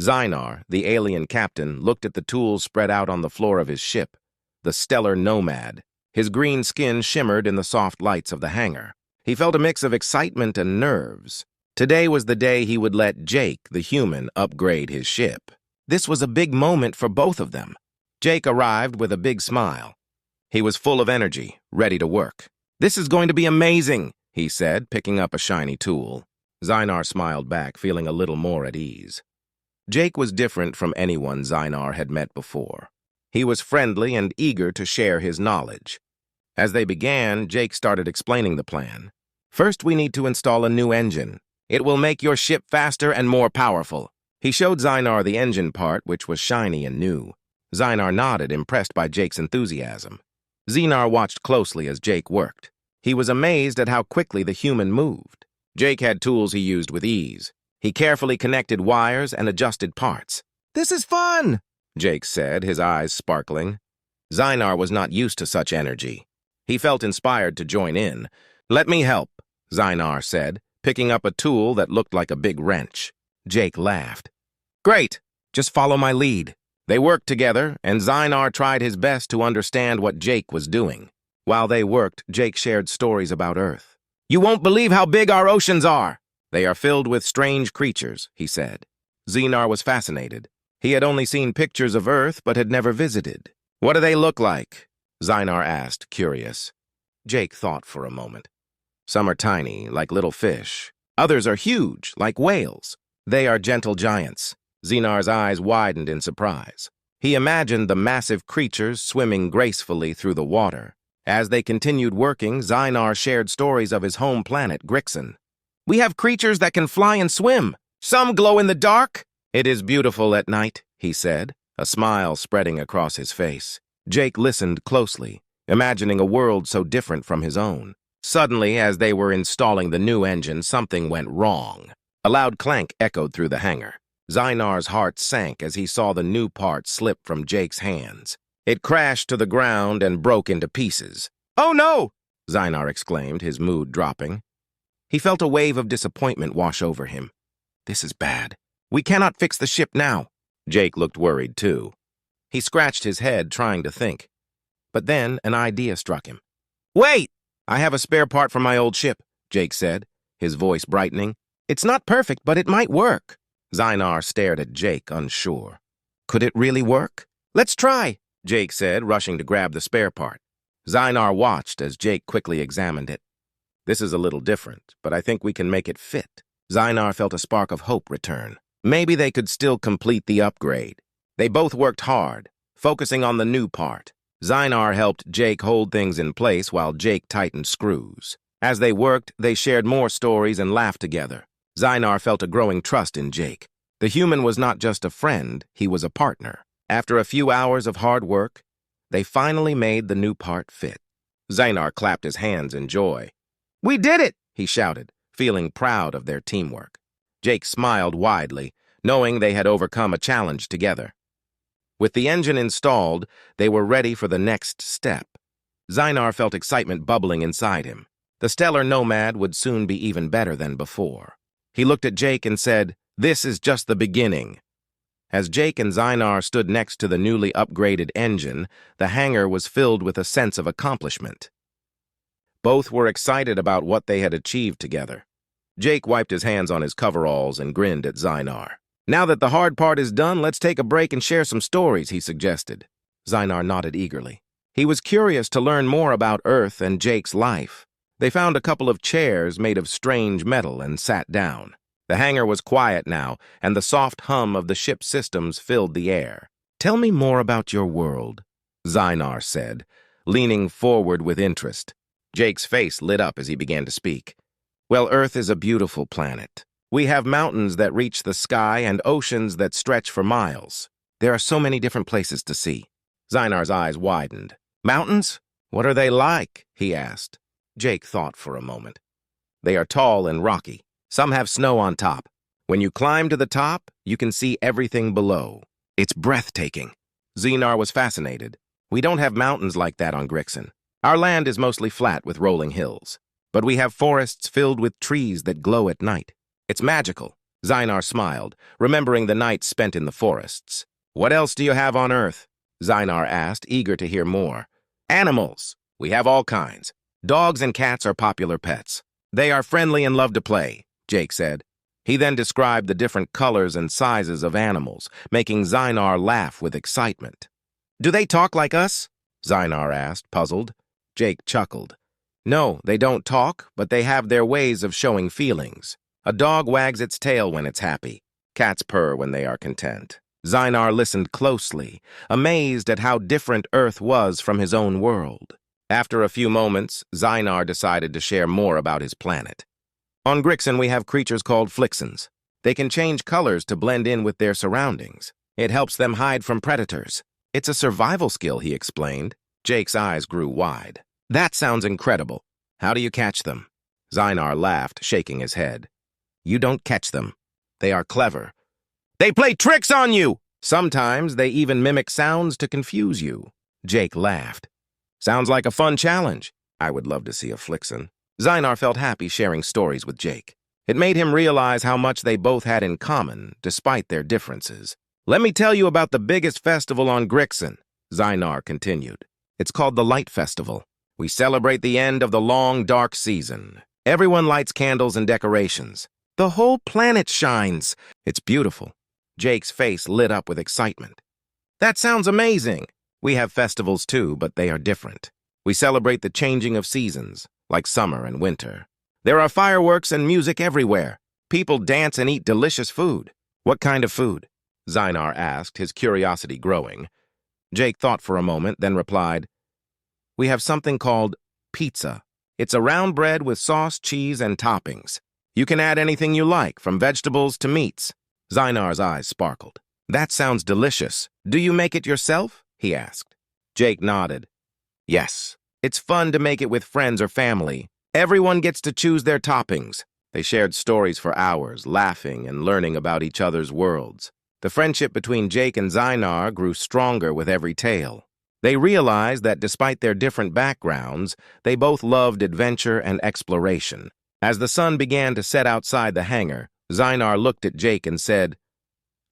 Zynar, the alien captain, looked at the tools spread out on the floor of his ship, the stellar nomad. His green skin shimmered in the soft lights of the hangar. He felt a mix of excitement and nerves. Today was the day he would let Jake, the human, upgrade his ship. This was a big moment for both of them. Jake arrived with a big smile. He was full of energy, ready to work. "This is going to be amazing," he said, picking up a shiny tool. Zynar smiled back, feeling a little more at ease. Jake was different from anyone Zynar had met before. He was friendly and eager to share his knowledge. As they began, Jake started explaining the plan. "First, we need to install a new engine. It will make your ship faster and more powerful." He showed Zynar the engine part, which was shiny and new. Zynar nodded, impressed by Jake's enthusiasm. Zynar watched closely as Jake worked. He was amazed at how quickly the human moved. Jake had tools he used with ease. He carefully connected wires and adjusted parts. "This is fun," Jake said, his eyes sparkling. Zynar was not used to such energy. He felt inspired to join in. "Let me help," Zynar said, picking up a tool that looked like a big wrench. Jake laughed. "Great, just follow my lead." They worked together, and Zynar tried his best to understand what Jake was doing. While they worked, Jake shared stories about Earth. "You won't believe how big our oceans are. They are filled with strange creatures," he said. Zynar was fascinated. He had only seen pictures of Earth, but had never visited. "What do they look like?" Zynar asked, curious. Jake thought for a moment. "Some are tiny, like little fish. Others are huge, like whales. They are gentle giants." Zynar's eyes widened in surprise. He imagined the massive creatures swimming gracefully through the water. As they continued working, Zynar shared stories of his home planet, Grixon. "We have creatures that can fly and swim. Some glow in the dark." "It is beautiful at night," he said, a smile spreading across his face. Jake listened closely, imagining a world so different from his own. Suddenly, as they were installing the new engine, something went wrong. A loud clank echoed through the hangar. Zynar's heart sank as he saw the new part slip from Jake's hands. It crashed to the ground and broke into pieces. "Oh no!" Zynar exclaimed, his mood dropping. He felt a wave of disappointment wash over him. "This is bad. We cannot fix the ship now." Jake looked worried, too. He scratched his head, trying to think. But then an idea struck him. "Wait! I have a spare part for my old ship," Jake said, his voice brightening. "It's not perfect, but it might work." Zynar stared at Jake, unsure. Could it really work? "Let's try," Jake said, rushing to grab the spare part. Zynar watched as Jake quickly examined it. "This is a little different, but I think we can make it fit." Zynar felt a spark of hope return. Maybe they could still complete the upgrade. They both worked hard, focusing on the new part. Zynar helped Jake hold things in place while Jake tightened screws. As they worked, they shared more stories and laughed together. Zynar felt a growing trust in Jake. The human was not just a friend, he was a partner. After a few hours of hard work, they finally made the new part fit. Zynar clapped his hands in joy. "We did it!" he shouted, feeling proud of their teamwork. Jake smiled widely, knowing they had overcome a challenge together. With the engine installed, they were ready for the next step. Zynar felt excitement bubbling inside him. The stellar nomad would soon be even better than before. He looked at Jake and said, "This is just the beginning." As Jake and Zynar stood next to the newly upgraded engine, the hangar was filled with a sense of accomplishment. Both were excited about what they had achieved together. Jake wiped his hands on his coveralls and grinned at Zynar. "Now that the hard part is done, let's take a break and share some stories," he suggested. Zynar nodded eagerly. He was curious to learn more about Earth and Jake's life. They found a couple of chairs made of strange metal and sat down. The hangar was quiet now, and the soft hum of the ship's systems filled the air. "Tell me more about your world," Zynar said, leaning forward with interest. Jake's face lit up as he began to speak. "Well, Earth is a beautiful planet. We have mountains that reach the sky and oceans that stretch for miles. There are so many different places to see." Zynar's eyes widened. "Mountains? What are they like?" he asked. Jake thought for a moment. "They are tall and rocky. Some have snow on top. When you climb to the top, you can see everything below. It's breathtaking." Zynar was fascinated. "We don't have mountains like that on Grixon. Our land is mostly flat with rolling hills. But we have forests filled with trees that glow at night. It's magical." Zynar smiled, remembering the nights spent in the forests. What else do you have on Earth? Zynar asked, eager to hear more. Animals. We have all kinds. Dogs and cats are popular pets. They are friendly and love to play, Jake said. He then described the different colors and sizes of animals, making Zynar laugh with excitement. Do they talk like us? Zynar asked, puzzled. Jake chuckled. No, they don't talk, but they have their ways of showing feelings. A dog wags its tail when it's happy. Cats purr when they are content. Zynar listened closely, amazed at how different Earth was from his own world. After a few moments, Zynar decided to share more about his planet. On Grixon, we have creatures called Flixens. They can change colors to blend in with their surroundings. It helps them hide from predators. It's a survival skill, he explained. Jake's eyes grew wide. That sounds incredible. How do you catch them? Zynar laughed, shaking his head. You don't catch them. They are clever. They play tricks on you! Sometimes they even mimic sounds to confuse you. Jake laughed. Sounds like a fun challenge. I would love to see a Flixen. Zynar felt happy sharing stories with Jake. It made him realize how much they both had in common, despite their differences. Let me tell you about the biggest festival on Grixon, Zynar continued. It's called the Light Festival. We celebrate the end of the long, dark season. Everyone lights candles and decorations. The whole planet shines. It's beautiful. Jake's face lit up with excitement. That sounds amazing. We have festivals too, but they are different. We celebrate the changing of seasons, like summer and winter. There are fireworks and music everywhere. People dance and eat delicious food. What kind of food? Zynar asked, his curiosity growing. Jake thought for a moment, then replied, We have something called pizza. It's a round bread with sauce, cheese, and toppings. You can add anything you like, from vegetables to meats. Zynar's eyes sparkled. That sounds delicious. Do you make it yourself? He asked. Jake nodded. Yes. It's fun to make it with friends or family. Everyone gets to choose their toppings. They shared stories for hours, laughing and learning about each other's worlds. The friendship between Jake and Zynar grew stronger with every tale. They realized that despite their different backgrounds, they both loved adventure and exploration. As the sun began to set outside the hangar, Zynar looked at Jake and said,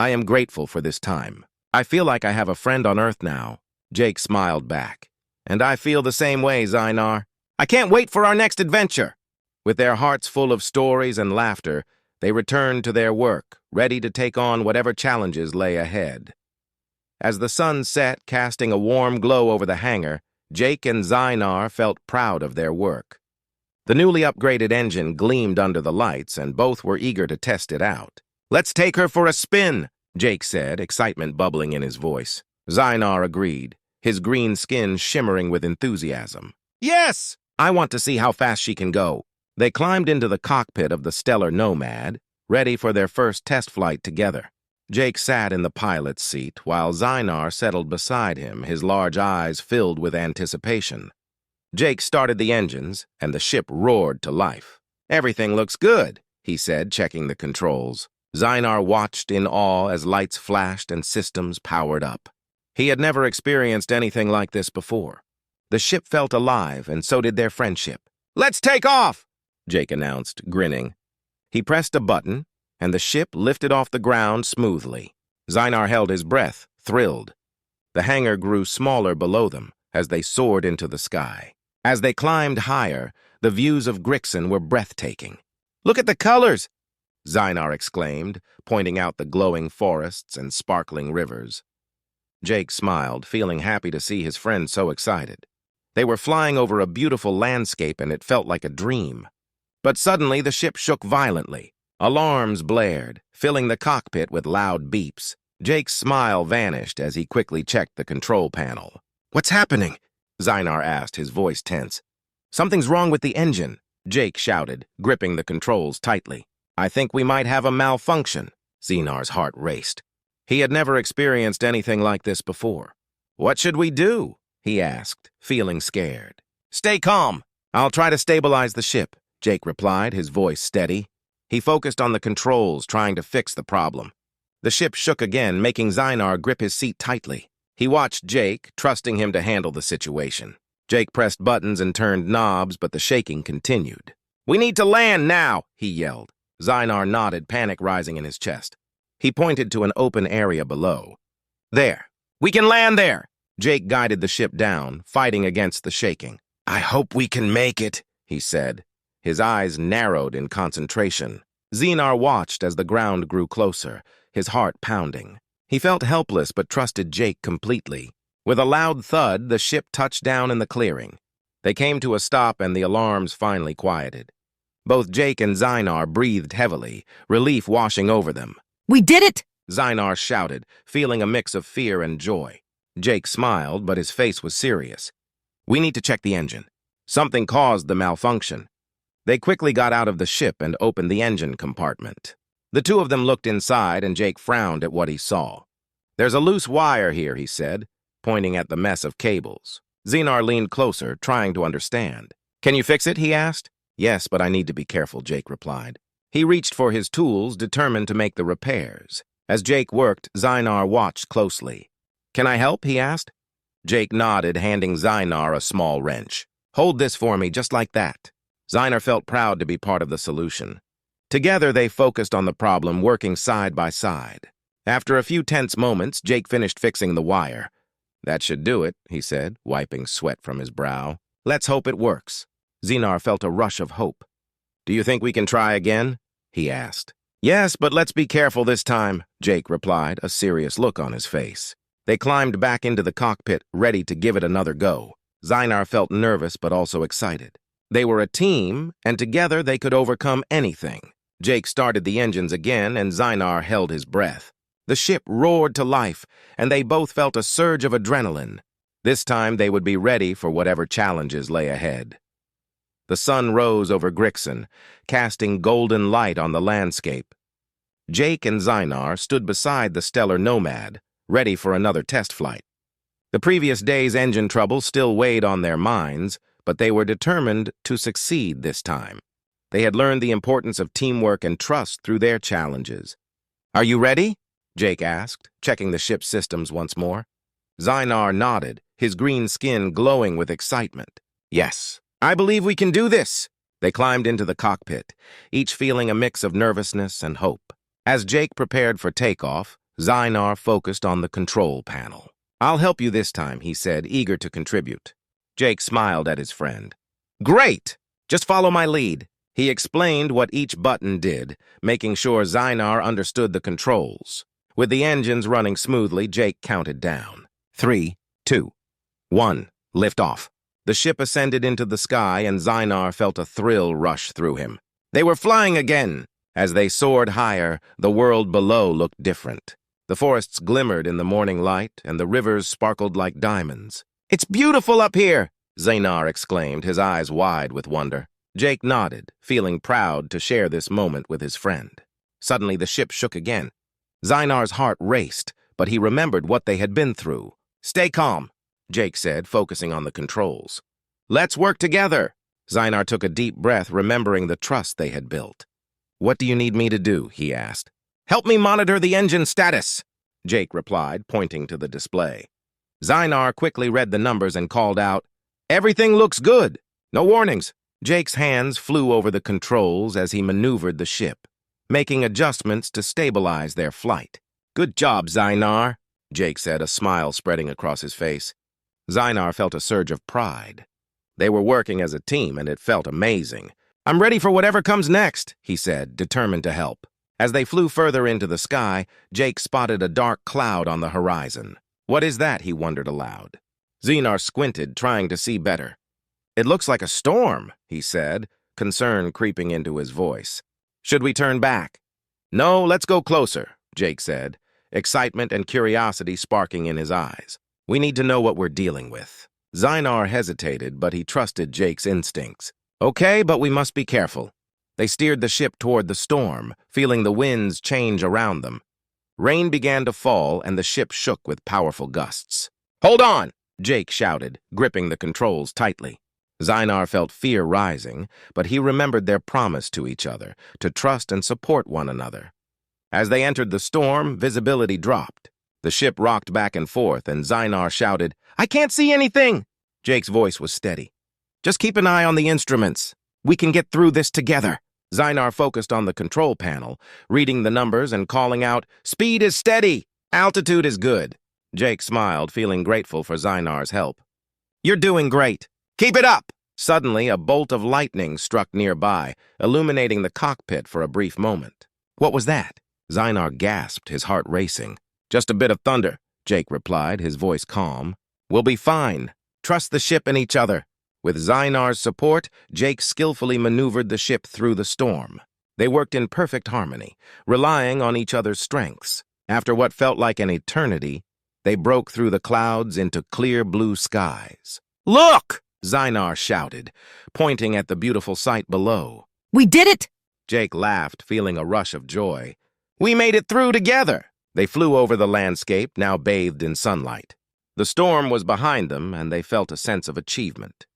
I am grateful for this time. I feel like I have a friend on Earth now. Jake smiled back. And I feel the same way, Zynar. I can't wait for our next adventure. With their hearts full of stories and laughter, they returned to their work, ready to take on whatever challenges lay ahead. As the sun set, casting a warm glow over the hangar, Jake and Zynar felt proud of their work. The newly upgraded engine gleamed under the lights, and both were eager to test it out. Let's take her for a spin, Jake said, excitement bubbling in his voice. Zynar agreed, his green skin shimmering with enthusiasm. Yes! I want to see how fast she can go. They climbed into the cockpit of the Stellar Nomad, ready for their first test flight together. Jake sat in the pilot's seat, while Zynar settled beside him, his large eyes filled with anticipation. Jake started the engines, and the ship roared to life. Everything looks good, he said, checking the controls. Zynar watched in awe as lights flashed and systems powered up. He had never experienced anything like this before. The ship felt alive, and so did their friendship. Let's take off, Jake announced, grinning. He pressed a button, and the ship lifted off the ground smoothly. Zynar held his breath, thrilled. The hangar grew smaller below them as they soared into the sky. As they climbed higher, the views of Grixon were breathtaking. Look at the colors, Zynar exclaimed, pointing out the glowing forests and sparkling rivers. Jake smiled, feeling happy to see his friend so excited. They were flying over a beautiful landscape, and it felt like a dream. But suddenly the ship shook violently. Alarms blared, filling the cockpit with loud beeps. Jake's smile vanished as he quickly checked the control panel. What's happening? Zynar asked, his voice tense. Something's wrong with the engine, Jake shouted, gripping the controls tightly. I think we might have a malfunction. Zynar's heart raced. He had never experienced anything like this before. What should we do? He asked, feeling scared. Stay calm. I'll try to stabilize the ship, Jake replied, his voice steady. He focused on the controls, trying to fix the problem. The ship shook again, making Zynar grip his seat tightly. He watched Jake, trusting him to handle the situation. Jake pressed buttons and turned knobs, but the shaking continued. We need to land now, he yelled. Zynar nodded, panic rising in his chest. He pointed to an open area below. There. We can land there! Jake guided the ship down, fighting against the shaking. I hope we can make it, he said. His eyes narrowed in concentration. Zynar watched as the ground grew closer, his heart pounding. He felt helpless but trusted Jake completely. With a loud thud, the ship touched down in the clearing. They came to a stop and the alarms finally quieted. Both Jake and Zynar breathed heavily, relief washing over them. We did it! Zynar shouted, feeling a mix of fear and joy. Jake smiled, but his face was serious. We need to check the engine. Something caused the malfunction. They quickly got out of the ship and opened the engine compartment. The two of them looked inside, and Jake frowned at what he saw. There's a loose wire here, he said, pointing at the mess of cables. Zynar leaned closer, trying to understand. Can you fix it, he asked. Yes, but I need to be careful, Jake replied. He reached for his tools, determined to make the repairs. As Jake worked, Zynar watched closely. Can I help, he asked. Jake nodded, handing Zynar a small wrench. Hold this for me, just like that. Zynar felt proud to be part of the solution. Together, they focused on the problem, working side by side. After a few tense moments, Jake finished fixing the wire. That should do it, he said, wiping sweat from his brow. Let's hope it works. Zynar felt a rush of hope. Do you think we can try again? He asked. Yes, but let's be careful this time, Jake replied, a serious look on his face. They climbed back into the cockpit, ready to give it another go. Zynar felt nervous but also excited. They were a team, and together they could overcome anything. Jake started the engines again, and Zynar held his breath. The ship roared to life, and they both felt a surge of adrenaline. This time they would be ready for whatever challenges lay ahead. The sun rose over Grixon, casting golden light on the landscape. Jake and Zynar stood beside the stellar nomad, ready for another test flight. The previous day's engine trouble still weighed on their minds, but they were determined to succeed this time. They had learned the importance of teamwork and trust through their challenges. Are you ready? Jake asked, checking the ship's systems once more. Zynar nodded, his green skin glowing with excitement. Yes, I believe we can do this. They climbed into the cockpit, each feeling a mix of nervousness and hope. As Jake prepared for takeoff, Zynar focused on the control panel. I'll help you this time, he said, eager to contribute. Jake smiled at his friend. Great! Just follow my lead. He explained what each button did, making sure Zynar understood the controls. With the engines running smoothly, Jake counted down. 3, 2, 1, lift off. The ship ascended into the sky, and Zynar felt a thrill rush through him. They were flying again. As they soared higher, the world below looked different. The forests glimmered in the morning light, and the rivers sparkled like diamonds. It's beautiful up here, Zynar exclaimed, his eyes wide with wonder. Jake nodded, feeling proud to share this moment with his friend. Suddenly, the ship shook again. Zynar's heart raced, but he remembered what they had been through. Stay calm, Jake said, focusing on the controls. Let's work together. Zynar took a deep breath, remembering the trust they had built. What do you need me to do? He asked. Help me monitor the engine status, Jake replied, pointing to the display. Zynar quickly read the numbers and called out, Everything looks good. No warnings. Jake's hands flew over the controls as he maneuvered the ship, making adjustments to stabilize their flight. Good job, Zynar, Jake said, a smile spreading across his face. Zynar felt a surge of pride. They were working as a team, and it felt amazing. I'm ready for whatever comes next, he said, determined to help. As they flew further into the sky, Jake spotted a dark cloud on the horizon. What is that? He wondered aloud. Zynar squinted, trying to see better. It looks like a storm, he said, concern creeping into his voice. Should we turn back? No, let's go closer, Jake said, excitement and curiosity sparking in his eyes. We need to know what we're dealing with. Zynar hesitated, but he trusted Jake's instincts. Okay, but we must be careful. They steered the ship toward the storm, feeling the winds change around them. Rain began to fall, and the ship shook with powerful gusts. Hold on, Jake shouted, gripping the controls tightly. Zynar felt fear rising, but he remembered their promise to each other, to trust and support one another. As they entered the storm, visibility dropped. The ship rocked back and forth, and Zynar shouted, I can't see anything! Jake's voice was steady. Just keep an eye on the instruments. We can get through this together. Zynar focused on the control panel, reading the numbers and calling out, "Speed is steady! Altitude is good!" Jake smiled, feeling grateful for Zynar's help. "You're doing great! Keep it up!" Suddenly, a bolt of lightning struck nearby, illuminating the cockpit for a brief moment. "What was that?" Zynar gasped, his heart racing. "Just a bit of thunder," Jake replied, his voice calm. "We'll be fine. Trust the ship and each other." With Zynar's support, Jake skillfully maneuvered the ship through the storm. They worked in perfect harmony, relying on each other's strengths. After what felt like an eternity, they broke through the clouds into clear blue skies. "Look!" Zynar shouted, pointing at the beautiful sight below. "We did it!" Jake laughed, feeling a rush of joy. "We made it through together!" They flew over the landscape, now bathed in sunlight. The storm was behind them, and they felt a sense of achievement.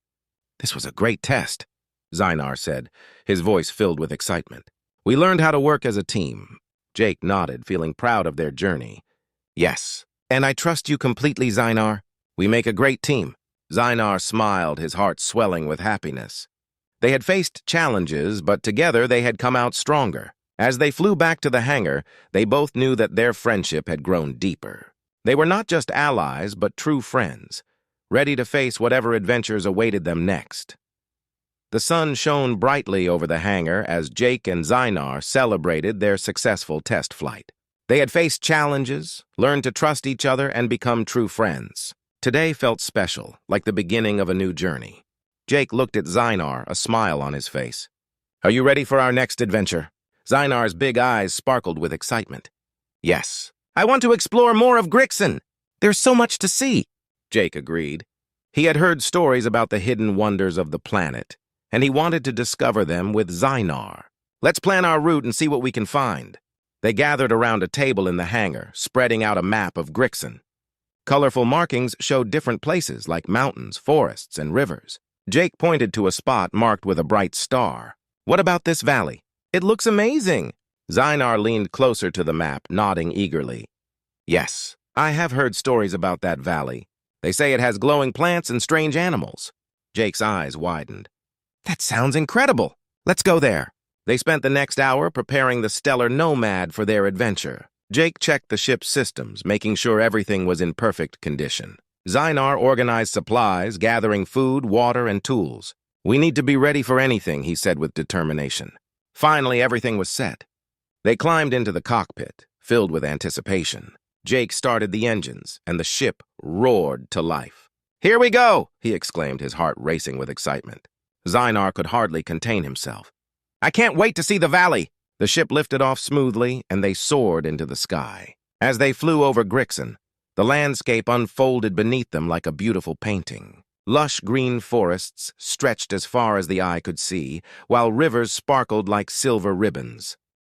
"This was a great test," Zynar said, his voice filled with excitement. "We learned how to work as a team." Jake nodded, feeling proud of their journey. "Yes, and I trust you completely, Zynar. We make a great team." Zynar smiled, his heart swelling with happiness. They had faced challenges, but together they had come out stronger. As they flew back to the hangar, they both knew that their friendship had grown deeper. They were not just allies, but true friends, ready to face whatever adventures awaited them next. The sun shone brightly over the hangar as Jake and Zynar celebrated their successful test flight. They had faced challenges, learned to trust each other, and become true friends. Today felt special, like the beginning of a new journey. Jake looked at Zynar, a smile on his face. "Are you ready for our next adventure?" Zynar's big eyes sparkled with excitement. "Yes. I want to explore more of Grixon. There's so much to see," Jake agreed. He had heard stories about the hidden wonders of the planet, and he wanted to discover them with Zynar. "Let's plan our route and see what we can find." They gathered around a table in the hangar, spreading out a map of Grixon. Colorful markings showed different places like mountains, forests, and rivers. Jake pointed to a spot marked with a bright star. "What about this valley? It looks amazing." Zynar leaned closer to the map, nodding eagerly. "Yes, I have heard stories about that valley. They say it has glowing plants and strange animals." Jake's eyes widened. "That sounds incredible. Let's go there." They spent the next hour preparing the stellar Nomad for their adventure. Jake checked the ship's systems, making sure everything was in perfect condition. Zynar organized supplies, gathering food, water, and tools. "We need to be ready for anything," he said with determination. Finally, everything was set. They climbed into the cockpit, filled with anticipation. Jake started the engines, and the ship roared to life. "Here we go!" he exclaimed, his heart racing with excitement. Zynar could hardly contain himself. "I can't wait to see the valley!" The ship lifted off smoothly, and they soared into the sky. As they flew over Grixon, the landscape unfolded beneath them like a beautiful painting. Lush green forests stretched as far as the eye could see, while rivers sparkled like silver ribbons.